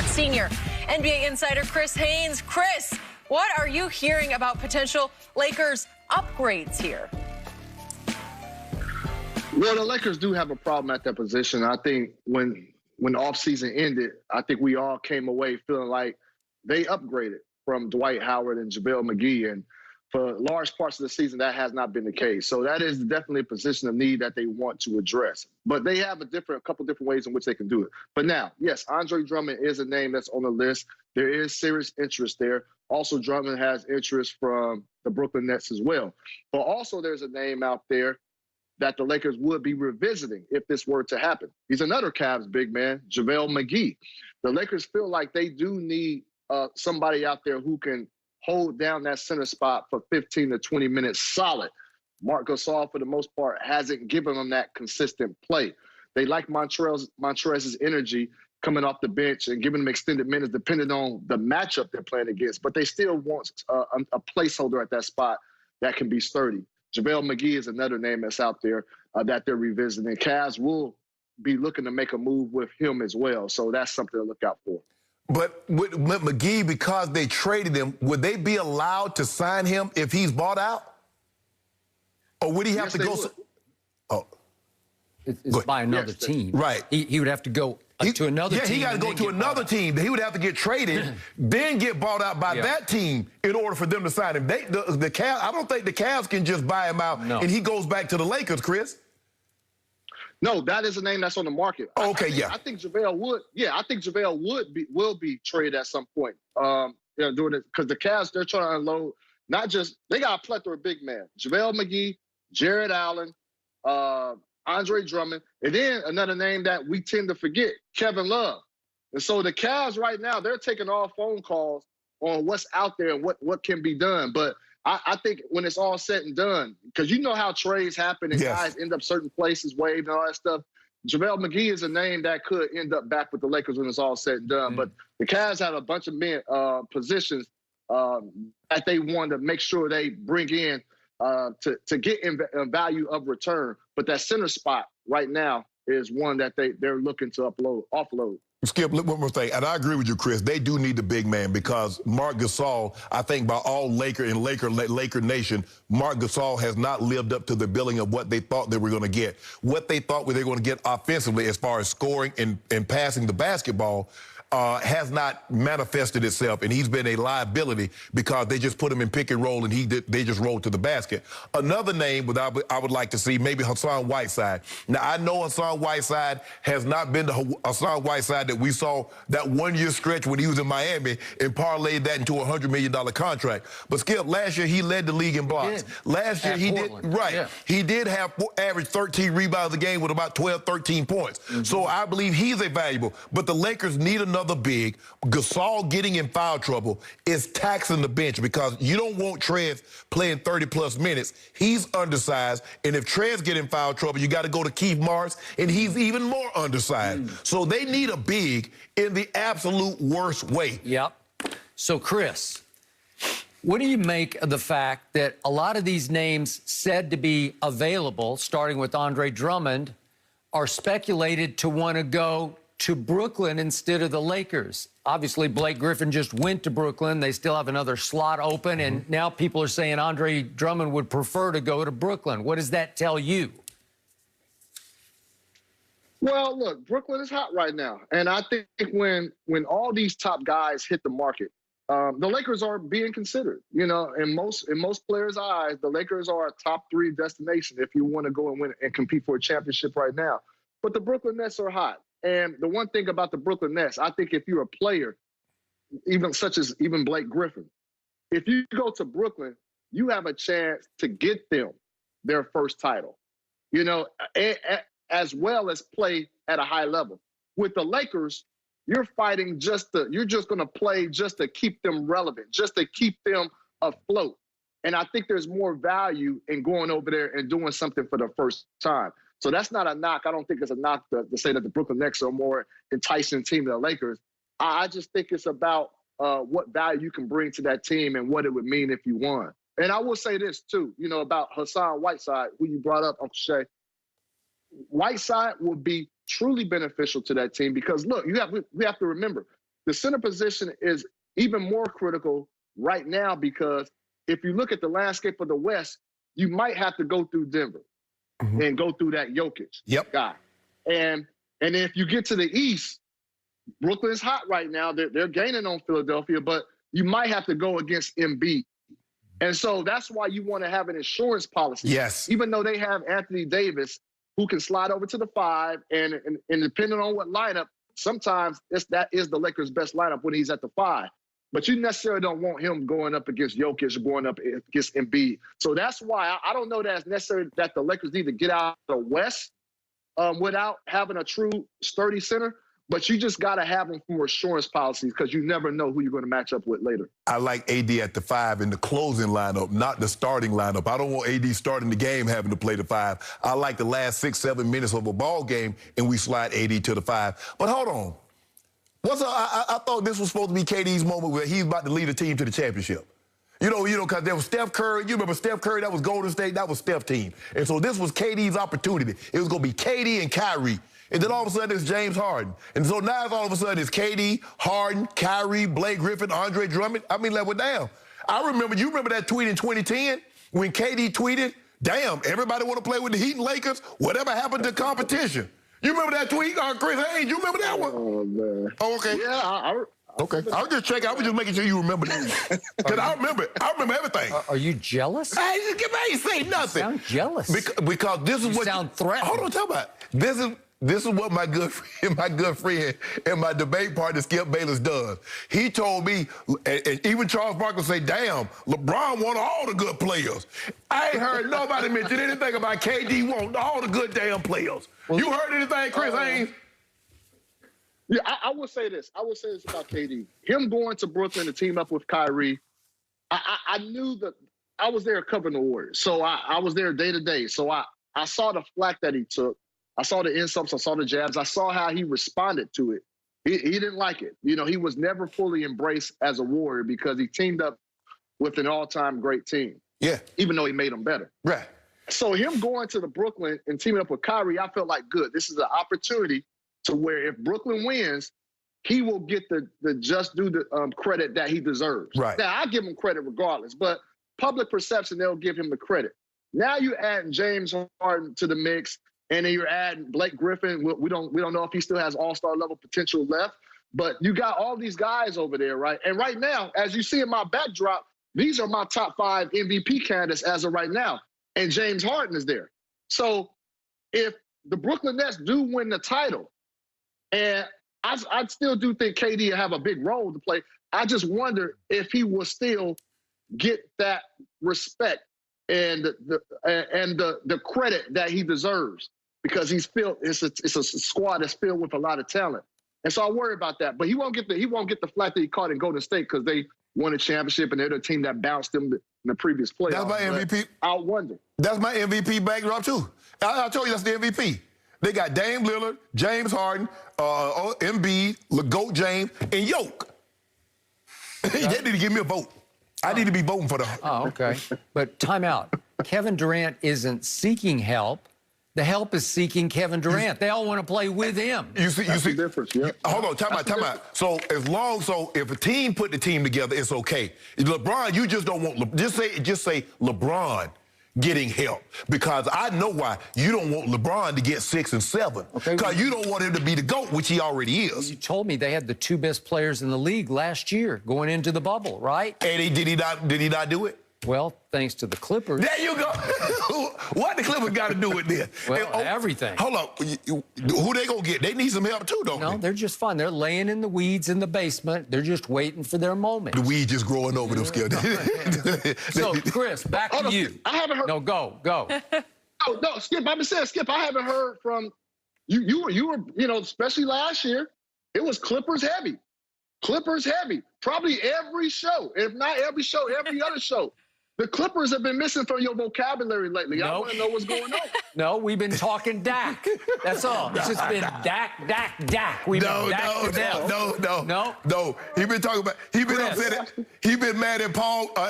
senior NBA insider Chris Haynes. Chris, what are you hearing about potential Lakers upgrades here? Well, the Lakers do have a problem at that position. I think when the offseason ended, I think we all came away feeling like they upgraded from Dwight Howard and JaVale McGee. And for large parts of the season, that has not been the case. So that is definitely a position of need that they want to address. But they have a couple different ways in which they can do it. But now, yes, Andre Drummond is a name that's on the list. There is serious interest there. Also, Drummond has interest from the Brooklyn Nets as well. But also there's a name out there that the Lakers would be revisiting if this were to happen. He's another Cavs big man, JaVale McGee. The Lakers feel like they do need somebody out there who can hold down that center spot for 15 to 20 minutes solid. Marc Gasol, for the most part, hasn't given them that consistent play. They like Montrezl's energy coming off the bench and giving them extended minutes depending on the matchup they're playing against, but they still want a placeholder at that spot that can be sturdy. JaVale McGee is another name that's out there that they're revisiting. Cavs will be looking to make a move with him as well, so that's something to look out for. But with McGee, because they traded him, would they be allowed to sign him if he's bought out? Or would he have to go? Oh, it's by another team. Right. He would have to go to another team. Yeah, he got to go to another team. He would have to get traded, then get bought out by that team in order for them to sign him. The Cavs, I don't think the Cavs can just buy him out and he goes back to the Lakers, Chris. No, that is a name that's on the market. Oh, okay, I think JaVale would. Yeah, I think JaVale will be traded at some point. Doing it because the Cavs, they're trying to unload. Not just they got a plethora of big men: JaVale McGee, Jared Allen, Andre Drummond, and then another name that we tend to forget: Kevin Love. And so the Cavs right now, they're taking all phone calls on what's out there and what can be done. But I think when it's all said and done, because you know how trades happen and guys end up certain places waived and all that stuff. JaVale McGee is a name that could end up back with the Lakers when it's all said and done. But the Cavs have a bunch of positions that they want to make sure they bring in to get in value of return. But that center spot right now is one that they're looking to offload. Skip, look, one more thing, and I agree with you, Chris. They do need the big man because Marc Gasol, I think by all Laker Nation, Marc Gasol has not lived up to the billing of what they thought they were going to get. What they thought they were going to get offensively as far as scoring and passing the basketball has not manifested itself, and he's been a liability because they just put him in pick and roll and they just rolled to the basket. Another name that I would like to see, maybe Hassan Whiteside. Now, I know Hassan Whiteside has not been the Hassan Whiteside that we saw that one-year stretch when he was in Miami and parlayed that into a $100 million contract. But Skip, last year he led the league in blocks. Last year he did, he did have average 13 rebounds a game with about 12, 13 points. So I believe he's a valuable. But the Lakers need another big. Gasol getting in foul trouble is taxing the bench because you don't want Trez playing 30-plus minutes. He's undersized, and if Trez get in foul trouble, you got to go to Keith Morris, and he's even more undersized. So they need a big in the absolute worst way. Yep. So, Chris, what do you make of the fact that a lot of these names said to be available, starting with Andre Drummond, are speculated to want to go to Brooklyn instead of the Lakers? Obviously, Blake Griffin just went to Brooklyn. They still have another slot open, and now people are saying Andre Drummond would prefer to go to Brooklyn. What does that tell you? Well, look, Brooklyn is hot right now, and I think when all these top guys hit the market, the Lakers are being considered. You know, in most players' eyes, the Lakers are a top 3 destination if you want to go and win and compete for a championship right now. But the Brooklyn Nets are hot. And the one thing about the Brooklyn Nets, I think if you're a player, such as Blake Griffin, if you go to Brooklyn, you have a chance to get them their first title, you know, as well as play at a high level. With the Lakers, you're fighting you're just going to play just to keep them relevant, just to keep them afloat. And I think there's more value in going over there and doing something for the first time. So that's not a knock. I don't think it's a knock to say that the Brooklyn Nets are a more enticing team than the Lakers. I just think it's about what value you can bring to that team and what it would mean if you won. And I will say this, too, you know, about Hassan Whiteside, who you brought up, Uncle Shay. Whiteside will be truly beneficial to that team because, look, we have to remember, the center position is even more critical right now because if you look at the landscape of the West, you might have to go through Denver and go through that Jokic guy. And if you get to the East, Brooklyn's hot right now. They're gaining on Philadelphia, but you might have to go against Embiid. And so that's why you want to have an insurance policy. Yes. Even though they have Anthony Davis, who can slide over to the 5, and depending on what lineup, sometimes that is the Lakers' best lineup when he's at the 5. But you necessarily don't want him going up against Jokic or going up against Embiid. So that's why I don't know that it's necessary that the Lakers need to get out of the West without having a true sturdy center. But you just got to have them for insurance policies because you never know who you're going to match up with later. I like AD at the 5 in the closing lineup, not the starting lineup. I don't want AD starting the game having to play the 5. I like the last 6-7 minutes of a ball game, and we slide AD to the 5. But hold on. I thought this was supposed to be KD's moment where he's about to lead a team to the championship. You know, because there was Steph Curry. You remember Steph Curry? That was Golden State. That was Steph's team. And so this was KD's opportunity. It was going to be KD and Kyrie. And then all of a sudden it's James Harden. And so now all of a sudden it's KD, Harden, Kyrie, Blake Griffin, Andre Drummond. I mean, like, well, damn. You remember that tweet in 2010 when KD tweeted, damn, everybody want to play with the Heat and Lakers? Whatever happened to competition? You remember that tweet, Chris Haynes? You remember that one? Oh, man. Oh, okay. Yeah, okay. I was just checking. I was just making sure you remember that. Because I remember it. I remember everything. Are you jealous? I ain't say nothing. You sound jealous. Because this is you what sound threatened. Hold on, talk about this is what my good friend and my debate partner Skip Bayless does. He told me, and even Charles Barkley say, damn, LeBron won all the good players. I ain't heard nobody mention anything about KD won all the good damn players. Well, you heard anything, Chris Haynes? Yeah, I will say this. I will say this about KD. Him going to Brooklyn to team up with Kyrie, I knew that I was there covering the Warriors. So I was there day to day. So I saw the flack that he took. I saw the insults. I saw the jabs. I saw how he responded to it. He didn't like it. You know, he was never fully embraced as a Warrior because he teamed up with an all-time great team. Yeah. Even though he made them better. Right. So him going to the Brooklyn and teaming up with Kyrie, I felt like, good. This is an opportunity to where if Brooklyn wins, he will get the just due the credit that he deserves. Right. Now, I give him credit regardless, but public perception, they'll give him the credit. Now you add James Harden to the mix, and then you're adding Blake Griffin. We don't know if he still has all-star level potential left, but you got all these guys over there, right? And right now, as you see in my backdrop, these are my top 5 MVP candidates as of right now, and James Harden is there. So if the Brooklyn Nets do win the title, and I still do think KD will have a big role to play, I just wonder if he will still get that respect and the credit that he deserves. Because it's a squad that's filled with a lot of talent, and so I worry about that. But he won't get the flack that he caught in Golden State because they won a championship and they're the team that bounced them in the previous playoffs. That's my MVP. I wonder. That's my MVP backdrop too. I told you that's the MVP. They got Dame Lillard, James Harden, Embiid, LeGoat James, and Yoke. They need to give me a vote. I need to be voting for them. Oh, okay. But time out. Kevin Durant isn't seeking help. The help is seeking Kevin Durant. They all want to play with him. You see the difference, yeah. Hold on, time out. So if a team put the team together, it's okay. LeBron, you just don't want, just say LeBron getting help, because I know why you don't want LeBron to get 6 and 7, because you don't want him to be the GOAT, which he already is. You told me they had the 2 best players in the league last year going into the bubble, right? And did he not do it? Well, thanks to the Clippers. There you go. What the Clippers got to do with this? Well, everything. Hold on. Who they going to get? They need some help too, don't they? No, they're just fine. They're laying in the weeds in the basement. They're just waiting for their moment. The weeds just growing over them, Skip. So, Chris, back to you. I haven't heard. No, go. No, Skip. I've been saying, Skip, I haven't heard from you. You were, especially last year, it was Clippers heavy. Clippers heavy. Probably every show, if not every show, every other show. The Clippers have been missing from your vocabulary lately. I want to know what's going on. No, we've been talking Dak. That's all. It's just been Dak. We've been Dak to death. No. He been talking about, he been upset. He been mad at Paul.